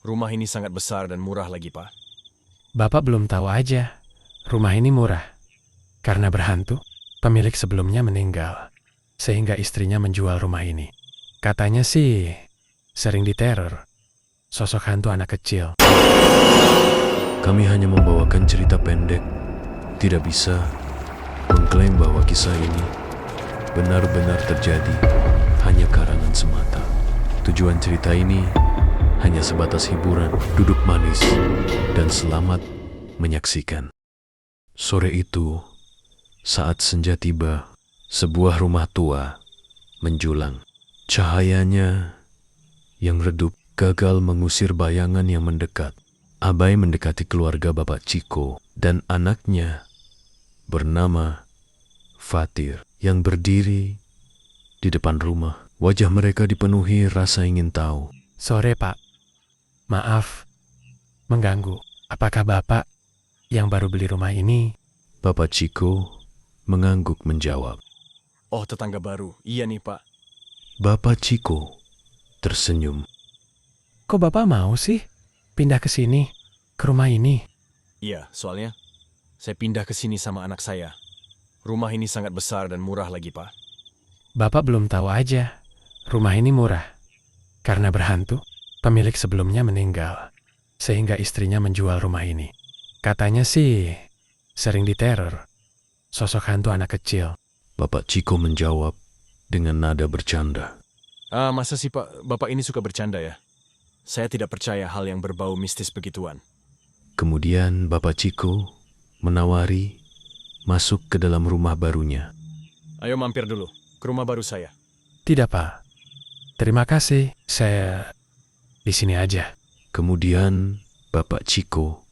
Rumah ini sangat besar dan murah lagi, Pak. Bapak belum tahu aja. Rumah ini murah. Karena berhantu, pemilik sebelumnya meninggal. Sehingga istrinya menjual rumah ini. Katanya sih, sering diteror. Sosok hantu anak kecil. Kami hanya membawakan cerita pendek. Tidak bisa mengklaim bahwa kisah ini benar-benar terjadi, hanya karangan semata. Tujuan cerita ini hanya sebatas hiburan, duduk manis, dan selamat menyaksikan. Sore itu, saat senja tiba, sebuah rumah tua menjulang. Cahayanya yang redup gagal mengusir bayangan yang mendekat. Abai mendekati keluarga Bapak Ciko dan anaknya bernama Fatir yang berdiri di depan rumah. Wajah mereka dipenuhi rasa ingin tahu. Sore, Pak. Maaf, mengganggu. Apakah Bapak yang baru beli rumah ini? Bapak Ciko mengangguk menjawab. Oh, tetangga baru. Iya nih, Pak. Bapak Ciko tersenyum. Kok Bapak mau sih pindah ke sini, ke rumah ini? Iya, soalnya saya pindah ke sini sama anak saya. Rumah ini sangat besar dan murah lagi, Pak. Bapak belum tahu aja. Rumah ini murah. Karena berhantu, pemilik sebelumnya meninggal. Sehingga istrinya menjual rumah ini. Katanya sih, sering diteror. Sosok hantu anak kecil. Bapak Ciko menjawab dengan nada bercanda. Masa sih, Pak? Bapak ini suka bercanda ya? Saya tidak percaya hal yang berbau mistis begituan. Kemudian Bapak Ciko menawari masuk ke dalam rumah barunya. Ayo mampir dulu ke rumah baru saya. Tidak, Pak. Terima kasih. Saya di sini aja. Kemudian Bapak Ciko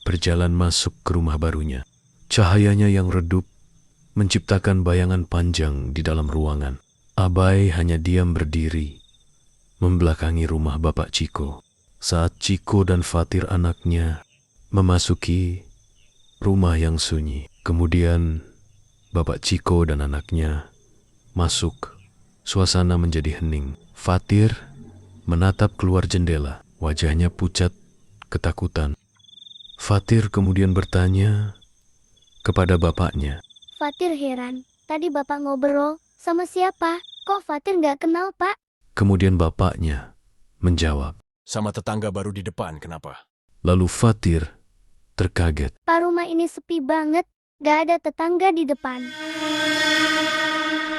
berjalan masuk ke rumah barunya. Cahayanya yang redup menciptakan bayangan panjang di dalam ruangan. Abai hanya diam berdiri, membelakangi rumah Bapak Ciko. Saat Ciko dan Fatir anaknya memasuki rumah yang sunyi. Kemudian Bapak Ciko dan anaknya masuk. Suasana menjadi hening. Fatir menatap keluar jendela. Wajahnya pucat ketakutan. Fatir kemudian bertanya kepada bapaknya. Fatir heran, tadi Bapak ngobrol sama siapa? Kok Fatir nggak kenal, Pak? Kemudian bapaknya menjawab. Sama tetangga baru di depan, kenapa? Lalu Fatir terkaget. Pak, rumah ini sepi banget, nggak ada tetangga di depan.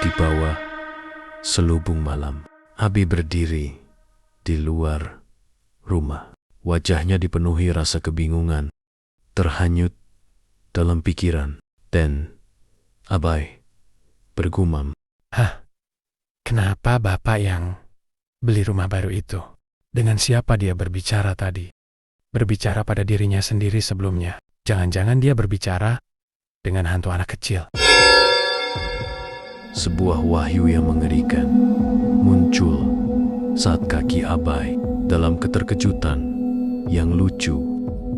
Di bawah selubung malam, Abi berdiri di luar rumah. Wajahnya dipenuhi rasa kebingungan, terhanyut dalam pikiran, dan Abai bergumam. Hah? Kenapa Bapak yang beli rumah baru itu? Dengan siapa dia berbicara tadi? Berbicara pada dirinya sendiri sebelumnya. Jangan-jangan dia berbicara dengan hantu anak kecil. Sebuah wahyu yang mengerikan muncul saat kaki Abai dalam keterkejutan yang lucu.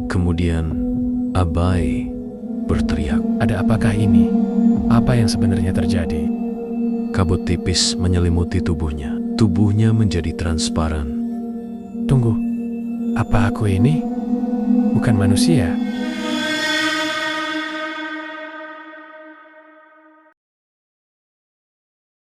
Kemudian Abai berteriak. Ada apakah ini? Apa yang sebenarnya terjadi? Kabut tipis menyelimuti tubuhnya. Tubuhnya menjadi transparan. Tunggu, apa aku ini bukan manusia?